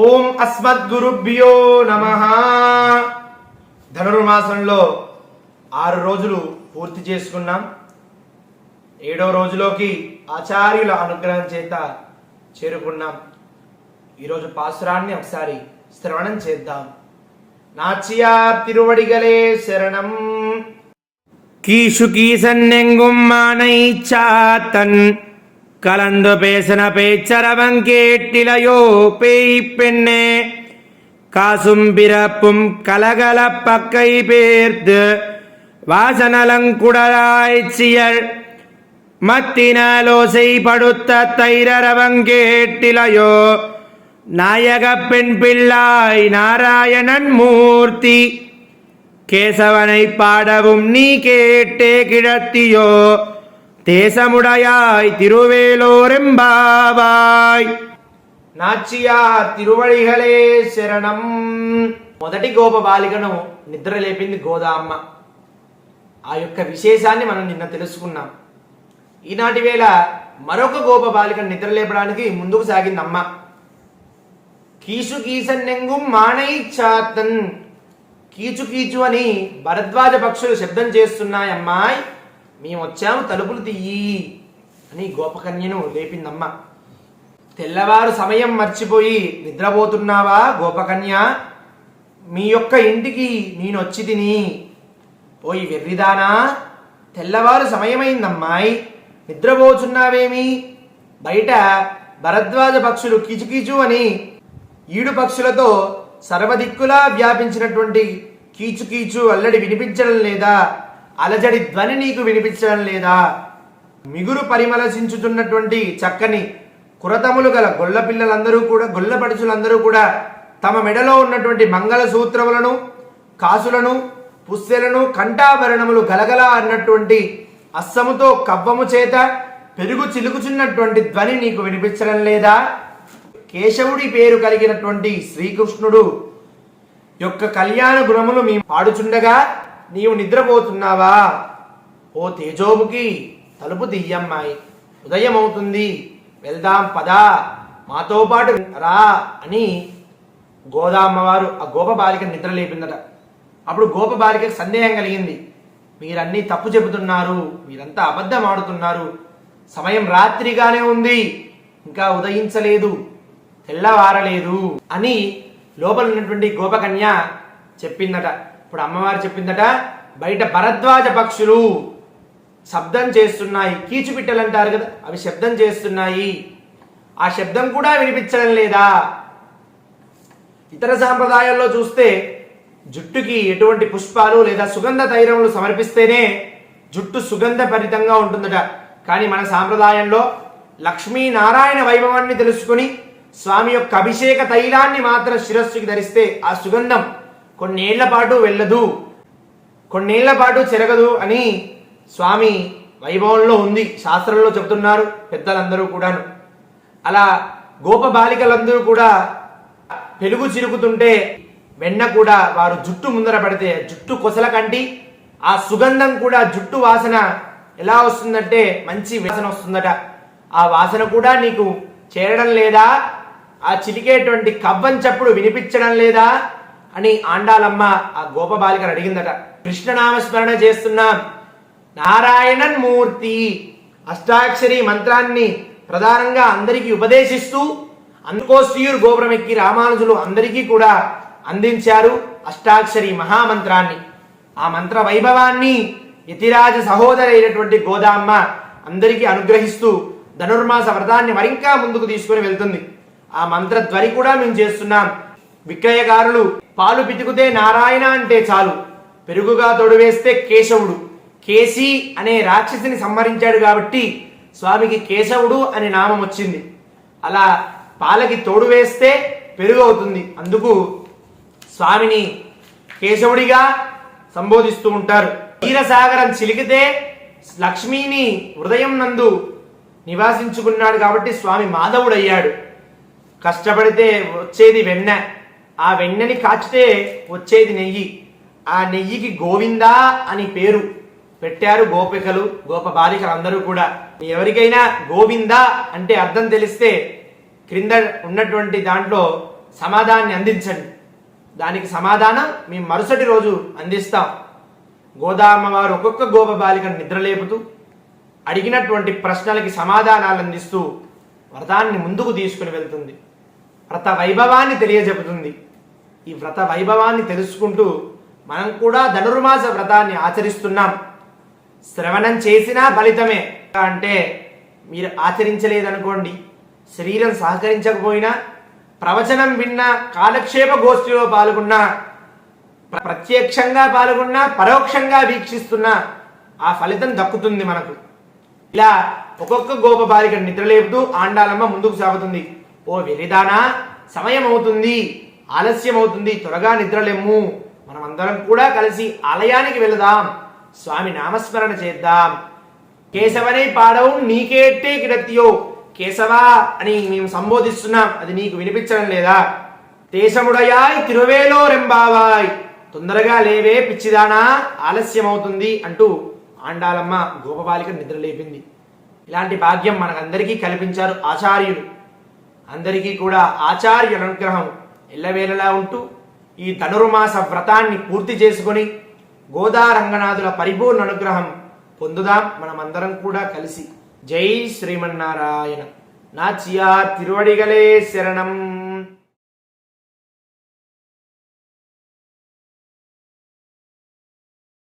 ఓం అస్మద్గురుభ్యో నమః. ధనుర్మాసంలో 6 రోజులు పూర్తి చేసుకున్నాం. 7వ రోజులోకి ఆచార్యుల అనుగ్రహం చేత చేరుకున్నాం. ఈరోజు పాసురాన్ని ఒకసారి శ్రవణం చేద్దాం. నాచియార్ తిరువడిగలే శరణం. கீசுகீசன்னெங்கும் மானை சாத்தன் கலந்து பேசன பேச்சரவன் கேட்டிலையோ பேய் பெண்ணே காசும் பிறப்பும் கலகல பக்கை பேர்த்து வாசனலங்குடலாய்ச்சியர் மத்தினாலோசை படுத்த தைரரவன் கேட்டிலையோ நாயக பெண் பிள்ளாய் நாராயணன் மூர்த்தி கேசவனை பாடவும் நீ கேட்டே கிழத்தியோ தேசமுடையாய் తిరువేలోరెంబావాయ్. నాచియార్ తిరువడిగలే శరణం. మొదటి గోప బాలికను నిద్ర లేపింది గోదామ్మ. ఆ యొక్క విశేషాన్ని మనం నిన్న తెలుసుకున్నాం. ఈనాటి వేళ మరొక గోప బాలికను నిద్ర లేపడానికి ముందుకు సాగింది అమ్మ. కీసు కీసన్నెంగుం మానై చాతన్. కీచు కీచు అని భరద్వాజ పక్షులు శబ్దం చేస్తున్నాయి. అమ్మాయి మేము వచ్చాము, తలుపులు తీయి అని గోపకన్యను లేపిందమ్మ. తెల్లవారు సమయం మర్చిపోయి నిద్రపోతున్నావా గోపకన్య? మీ యొక్క ఇంటికి నేను వచ్చి తిని పోయి వెర్రిదానా, తెల్లవారు సమయమైందమ్మాయి, నిద్రపోచున్నావేమి? బయట భరద్వాజ పక్షులు కీచుకీచు అని ఈడు పక్షులతో సర్వదిక్కులా వ్యాపించినటువంటి కీచుకీచు అల్లడి వినిపించడం లేదా? అలజడి ధ్వని నీకు వినిపించడం లేదా? మిగురు పరిమళించుతున్నటువంటి చక్కని కురతములు గల గొల్ల పిల్లలందరూ కూడా, గొల్ల పడుచులందరూ కూడా తమ మెడలో ఉన్నటువంటి మంగళ సూత్రములను, కాసులను, పుస్తెలను, కంఠాభరణములు గలగల అన్నటువంటి అస్సముతో కవ్వము చేత పెరుగు చిలుకుచున్నటువంటి ధ్వని నీకు వినిపించడం లేదా? కేశవుడి పేరు కలిగినటువంటి శ్రీకృష్ణుడు యొక్క కళ్యాణ గుణములు మేము పాడుచుండగా నీవు నిద్రపోతున్నావా? ఓ తేజోముకి, తలుపు తీయమ్మాయి, ఉదయం అవుతుంది, వెళ్దాం పదా, మాతో పాటు రా అని గోదామ్మవారు ఆ గోప బాలిక నిద్ర లేపిందట. అప్పుడు గోప బాలికకు సందేహం కలిగింది. మీరన్నీ తప్పు చెబుతున్నారు, మీరంతా అబద్ధం ఆడుతున్నారు, సమయం రాత్రిగానే ఉంది, ఇంకా ఉదయించలేదు, తెల్లవారలేదు అని లోపల ఉన్నటువంటి గోపకన్య చెప్పిందట. ఇప్పుడు అమ్మవారు చెప్పిందట, బయట భరద్వాజ పక్షులు శబ్దం చేస్తున్నాయి, కీచుపిట్టలు అంటారు కదా, అవి శబ్దం చేస్తున్నాయి, ఆ శబ్దం కూడా వినిపించడం లేదా? ఇతర సాంప్రదాయాల్లో చూస్తే జుట్టుకి ఎటువంటి పుష్పాలు లేదా సుగంధ తైలములు సమర్పిస్తేనే జుట్టు సుగంధ భరితంగా ఉంటుందట. కానీ మన సాంప్రదాయంలో లక్ష్మీనారాయణ వైభవాన్ని తెలుసుకుని స్వామి యొక్క అభిషేక తైలాన్ని మాత్రం శిరస్సుకి ధరిస్తే ఆ సుగంధం కొన్నేళ్ల పాటు వెళ్ళదు, కొన్నేళ్ల పాటు చెరగదు అని స్వామి వైభవంలో ఉంది, శాస్త్రంలో చెబుతున్నారు పెద్దలందరూ కూడాను. అలా గోప బాలికలందరూ కూడా పెలుగు చిరుకుతుంటే వెన్న కూడా వారు జుట్టు ముందర పడితే జుట్టు కొసల కంటి ఆ సుగంధం కూడా జుట్టు వాసన ఎలా వస్తుందంటే మంచి వాసన వస్తుందట. ఆ వాసన కూడా నీకు చేరడం లేదా? ఆ చిలికేటువంటి కవ్వం చప్పుడు వినిపించడం లేదా అని ఆండాలమ్మ ఆ గోప బాలికను అడిగిందట. కృష్ణనామస్మరణ చేస్తున్నాం, నారాయణన్ మూర్తి అష్టాక్షరి మంత్రాన్ని ప్రధానంగా అందరికీ ఉపదేశిస్తూ అందుకోశ్రీయురు గోపురం ఎక్కి రామానుజులు అందరికీ కూడా అందించారు అష్టాక్షరి మహామంత్రాన్ని. ఆ మంత్ర వైభవాన్ని యతిరాజ సహోదరైనటువంటి గోదామ్మ అందరికీ అనుగ్రహిస్తూ ధనుర్మాస వ్రతాన్ని మరింకా ముందుకు తీసుకుని వెళ్తుంది. ఆ మంత్రధ్వని కూడా మేము చేస్తున్నాం. విక్రయకారులు పాలు పితుకుతే నారాయణ అంటే చాలు, పెరుగుగా తొడువేస్తే కేశవుడు, కేసి అనే రాక్షసిని సంహరించాడు కాబట్టి స్వామికి కేశవుడు అనే నామం వచ్చింది. అలా పాలకి తోడు వేస్తే పెరుగు అవుతుంది, అందుకు స్వామిని కేశవుడిగా సంబోధిస్తూ ఉంటారు. క్షీరసాగరం చిలికితే లక్ష్మీని హృదయం నందు నివాసించుకున్నాడు కాబట్టి స్వామి మాధవుడయ్యాడు. కష్టపడితే వచ్చేది వెన్న, ఆ వెన్నని కాచితే వచ్చేది నెయ్యి, ఆ నెయ్యికి గోవిందా అని పేరు పెట్టారు గోపికలు, గోప బాలికలు అందరూ కూడా. ఎవరికైనా గోవిందా అంటే అర్థం తెలిస్తే క్రింద ఉన్నటువంటి దాంట్లో సమాధానాన్ని అందించండి. దానికి సమాధానం మేము మరుసటి రోజు అందిస్తాం. గోదామ్మ వారు ఒక్కొక్క గోప బాలికను నిద్రలేపుతూ అడిగినటువంటి ప్రశ్నలకి సమాధానాలు అందిస్తూ వ్రతాన్ని ముందుకు తీసుకుని వెళ్తుంది. వ్రత వైభవాన్ని తెలియజెపుతుంది. ఈ వ్రత వైభవాన్ని తెలుసుకుంటూ మనం కూడా ధనుర్మాస వ్రతాన్ని ఆచరిస్తున్నాం. శ్రవణం చేసినా ఫలితమే. అంటే మీరు ఆచరించలేదనుకోండి, శరీరం సహకరించకపోయినా, ప్రవచనం విన్నా, కాలక్షేప గోష్ఠిలో పాల్గొన్నా, ప్రత్యక్షంగా పాల్గొన్నా, పరోక్షంగా వీక్షిస్తున్నా ఆ ఫలితం దక్కుతుంది మనకు. ఇలా ఒక్కొక్క గోప బాలిక నిద్రలేపుతూ ఆండాలమ్మ ముందుకు సాగుతుంది. ఓ వెరిదానా, సమయం అవుతుంది, ఆలస్యం అవుతుంది, త్వరగా నిద్రలేమ్ము. మనం అందరం కూడా కలిసి ఆలయానికి వెళదాం, స్వామి నామస్మరణ చేద్దాం. కేశవనే పాడవు నీకేట్టే కిడత్యో, కేశవా అని మేము సంబోధిస్తున్నాం, అది నీకు వినిపించడం లేదా? దేశముడయాయ్ తిరువేలో రెంబావాయ్, తొందరగా లేవే పిచ్చిదానా, ఆలస్యం అవుతుంది అంటూ ఆండాలమ్మ గోపబాలిక నిద్రలేపింది. ఇలాంటి భాగ్యం మనకందరికీ కల్పించారు ఆచార్యులు. అందరికీ కూడా ఆచార్యుల అనుగ్రహం ఎల్లవేళలా ఉంటూ ఈ ధనుర్మాస వ్రతాన్ని పూర్తి చేసుకొని గోదా రంగనాథుల పరిపూర్ణ అనుగ్రహం పొందుదాం మనమందరం కూడా కలిసి. జై శ్రీమన్నారాయణ. నాచియా తిరువడిగలే శరణం.